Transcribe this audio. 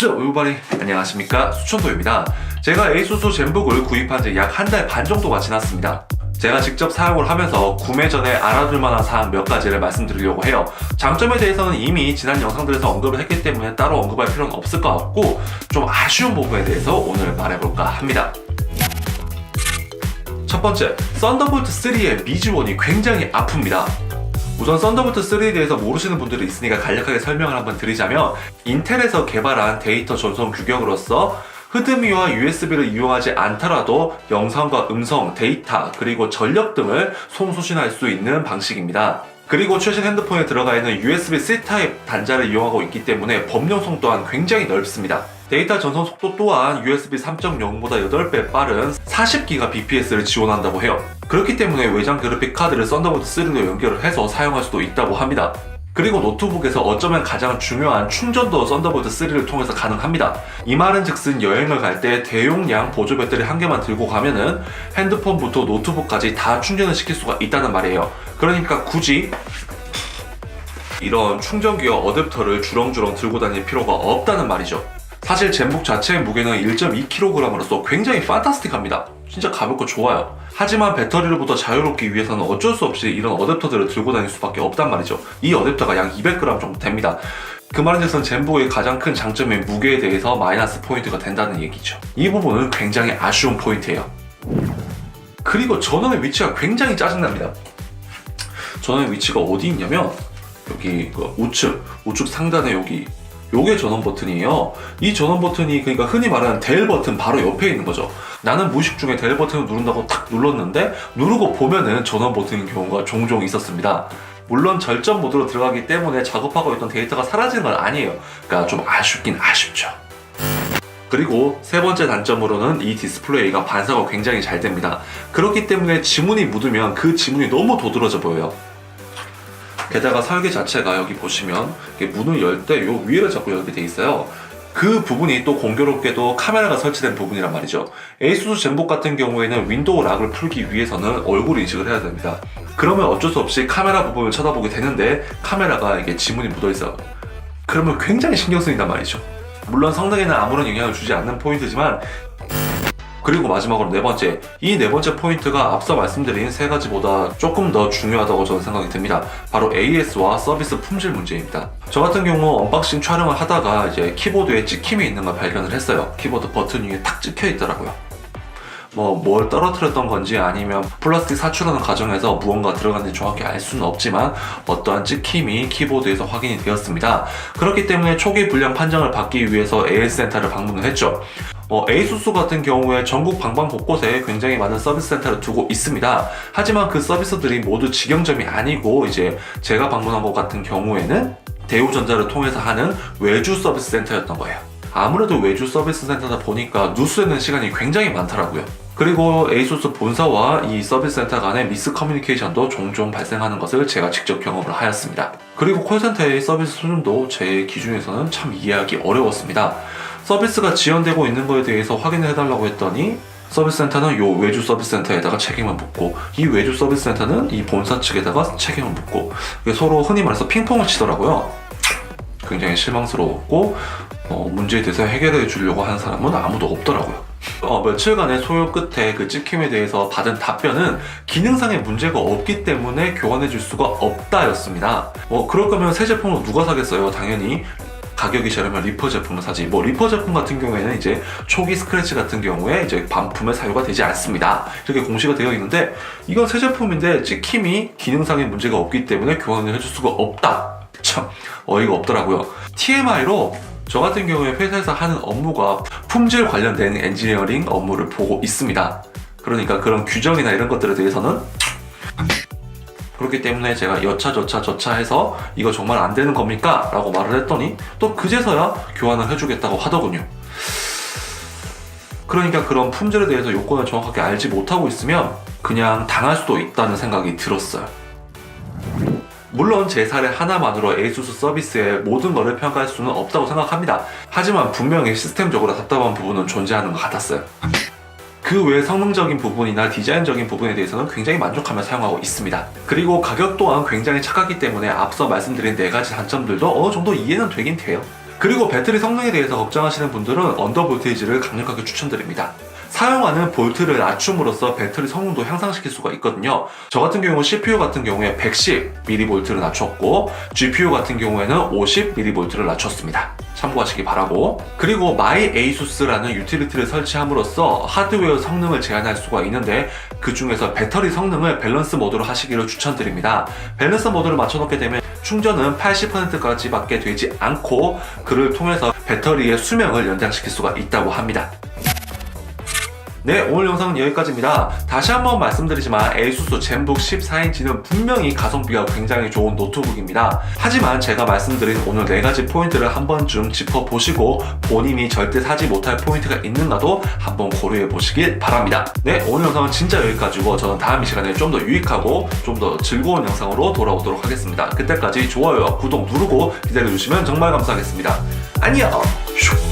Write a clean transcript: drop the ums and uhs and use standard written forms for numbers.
What's up, everybody? 안녕하십니까, 수천도입니다. 제가 에이수스 젠북을 구입한 지 약 한 달 반 정도가 지났습니다. 제가 직접 사용을 하면서 구매 전에 알아둘 만한 사항 몇 가지를 말씀드리려고 해요. 장점에 대해서는 이미 지난 영상들에서 언급을 했기 때문에 따로 언급할 필요는 없을 것 같고, 좀 아쉬운 부분에 대해서 오늘 말해볼까 합니다. 첫 번째, 썬더볼트 3의 미지원이 굉장히 아픕니다. 우선 썬더볼트 3에 대해서 모르시는 분들이 있으니까 간략하게 설명을 한번 드리자면, 인텔에서 개발한 데이터 전송 규격으로서 HDMI와 USB를 이용하지 않더라도 영상과 음성, 데이터, 그리고 전력 등을 송수신할 수 있는 방식입니다. 그리고 최신 핸드폰에 들어가 있는 USB-C 타입 단자를 이용하고 있기 때문에 범용성 또한 굉장히 넓습니다. 데이터 전송 속도 또한 USB 3.0보다 8배 빠른 40GBps를 지원한다고 해요. 그렇기 때문에 외장 그래픽 카드를 썬더볼트 3로 연결을 해서 사용할 수도 있다고 합니다. 그리고 노트북에서 어쩌면 가장 중요한 충전도 썬더볼트 3를 통해서 가능합니다. 이 말은 즉슨 여행을 갈 때 대용량 보조 배터리 한 개만 들고 가면은 핸드폰부터 노트북까지 다 충전을 시킬 수가 있다는 말이에요. 그러니까 굳이 이런 충전기와 어댑터를 주렁주렁 들고 다닐 필요가 없다는 말이죠. 사실 젠북 자체의 무게는 1.2kg으로서 굉장히 판타스틱합니다. 진짜 가볍고 좋아요. 하지만 배터리를 보다 자유롭기 위해서는 어쩔 수 없이 이런 어댑터들을 들고 다닐 수밖에 없단 말이죠. 이 어댑터가 약 200g 정도 됩니다. 그 말인즉슨 젠북의 가장 큰 장점인 무게에 대해서 마이너스 포인트가 된다는 얘기죠. 이 부분은 굉장히 아쉬운 포인트예요. 그리고 전원의 위치가 굉장히 짜증납니다. 전원의 위치가 어디 있냐면 여기 우측 상단에 요게 전원 버튼이에요. 이 전원 버튼이 그러니까 흔히 말하는 델 버튼 바로 옆에 있는 거죠. 나는 무의식 중에 델 버튼을 누른다고 탁 눌렀는데 누르고 보면은 전원 버튼인 경우가 종종 있었습니다. 물론 절전 모드로 들어가기 때문에 작업하고 있던 데이터가 사라지는 건 아니에요. 그러니까 좀 아쉽긴 아쉽죠. 그리고 세 번째 단점으로는 이 디스플레이가 반사가 굉장히 잘 됩니다. 그렇기 때문에 지문이 묻으면 그 지문이 너무 도드라져 보여요. 게다가 설계 자체가 여기 보시면 문을 열 때 요 위를 잡고 열게 돼 있어요. 그 부분이 또 공교롭게도 카메라가 설치된 부분이란 말이죠. 에이수스 젠북 같은 경우에는 윈도우 락을 풀기 위해서는 얼굴 인식을 해야 됩니다. 그러면 어쩔 수 없이 카메라 부분을 쳐다보게 되는데 카메라가 이게 지문이 묻어 있어요. 그러면 굉장히 신경 쓰인단 말이죠. 물론 성능에는 아무런 영향을 주지 않는 포인트지만, 그리고 마지막으로 네 번째, 이 네 번째 포인트가 앞서 말씀드린 세 가지보다 조금 더 중요하다고 저는 생각이 듭니다. 바로 AS와 서비스 품질 문제입니다. 저 같은 경우 언박싱 촬영을 하다가 이제 키보드에 찍힘이 있는 걸 발견을 했어요. 키보드 버튼 위에 탁 찍혀 있더라고요. 뭘 떨어뜨렸던 건지 아니면 플라스틱 사출하는 과정에서 무언가 들어갔는지 정확히 알 수는 없지만 어떠한 찍힘이 키보드에서 확인이 되었습니다. 그렇기 때문에 초기 불량 판정을 받기 위해서 AS센터를 방문을 했죠. 에이수스 같은 경우에 전국 방방 곳곳에 굉장히 많은 서비스 센터를 두고 있습니다. 하지만 그 서비스들이 모두 직영점이 아니고 이제 제가 방문한 것 같은 경우에는 대우전자를 통해서 하는 외주 서비스 센터였던 거예요. 아무래도 외주 서비스 센터다 보니까 누수되는 시간이 굉장히 많더라고요. 그리고 에이수스 본사와 이 서비스 센터 간의 미스 커뮤니케이션도 종종 발생하는 것을 제가 직접 경험을 하였습니다. 그리고 콜센터의 서비스 수준도 제 기준에서는 참 이해하기 어려웠습니다. 서비스가 지연되고 있는 거에 대해서 확인을 해달라고 했더니 서비스 센터는 요 외주 서비스 센터에다가 책임을 묻고 이 외주 서비스 센터는 이 본사 측에다가 책임을 묻고 서로 흔히 말해서 핑퐁을 치더라고요. 굉장히 실망스러웠고 문제에 대해서 해결해 주려고 하는 사람은 아무도 없더라고요. 며칠간의 소요 끝에 그 찍힘에 대해서 받은 답변은 기능상의 문제가 없기 때문에 교환해 줄 수가 없다였습니다. 그럴 거면 새 제품을 누가 사겠어요? 당연히 가격이 저렴한 리퍼 제품을 사지. 리퍼 제품 같은 경우에는 이제 초기 스크래치 같은 경우에 이제 반품에 사유가 되지 않습니다. 이렇게 공시가 되어 있는데 이건 새 제품인데 찍힘이 기능상의 문제가 없기 때문에 교환을 해줄 수가 없다. 참 어이가 없더라고요. TMI로 저 같은 경우에 회사에서 하는 업무가 품질 관련된 엔지니어링 업무를 보고 있습니다. 그러니까 그런 규정이나 이런 것들에 대해서는 그렇기 때문에 제가 여차저차 해서 이거 정말 안 되는 겁니까? 라고 말을 했더니 또 그제서야 교환을 해주겠다고 하더군요. 그러니까 그런 품질에 대해서 요건을 정확하게 알지 못하고 있으면 그냥 당할 수도 있다는 생각이 들었어요. 물론 제 사례 하나만으로 에이수스 서비스의 모든 것을 평가할 수는 없다고 생각합니다. 하지만 분명히 시스템적으로 답답한 부분은 존재하는 것 같았어요. 그 외 성능적인 부분이나 디자인적인 부분에 대해서는 굉장히 만족하며 사용하고 있습니다. 그리고 가격 또한 굉장히 착하기 때문에 앞서 말씀드린 4가지 단점들도 어느 정도 이해는 되긴 돼요. 그리고 배터리 성능에 대해서 걱정하시는 분들은 언더볼테이지를 강력하게 추천드립니다. 사용하는 볼트를 낮춤으로써 배터리 성능도 향상시킬 수가 있거든요. 저 같은 경우 CPU 같은 경우에 110mV를 낮췄고 GPU 같은 경우에는 50mV를 낮췄습니다. 참고하시기 바라고. 그리고 MyASUS라는 유틸리티를 설치함으로써 하드웨어 성능을 제한할 수가 있는데 그 중에서 배터리 성능을 밸런스 모드로 하시기를 추천드립니다. 밸런스 모드를 맞춰놓게 되면 충전은 80%까지밖에 되지 않고 그를 통해서 배터리의 수명을 연장시킬 수가 있다고 합니다. 네, 오늘 영상은 여기까지입니다. 다시 한번 말씀드리지만 ASUS 젠북 14인치는 분명히 가성비가 굉장히 좋은 노트북입니다. 하지만 제가 말씀드린 오늘 4가지 포인트를 한 번쯤 짚어보시고 본인이 절대 사지 못할 포인트가 있는가도 한번 고려해 보시길 바랍니다. 네, 오늘 영상은 진짜 여기까지고 저는 다음 이 시간에 좀 더 유익하고 좀 더 즐거운 영상으로 돌아오도록 하겠습니다. 그때까지 좋아요와 구독 누르고 기다려주시면 정말 감사하겠습니다. 안녕! 슉!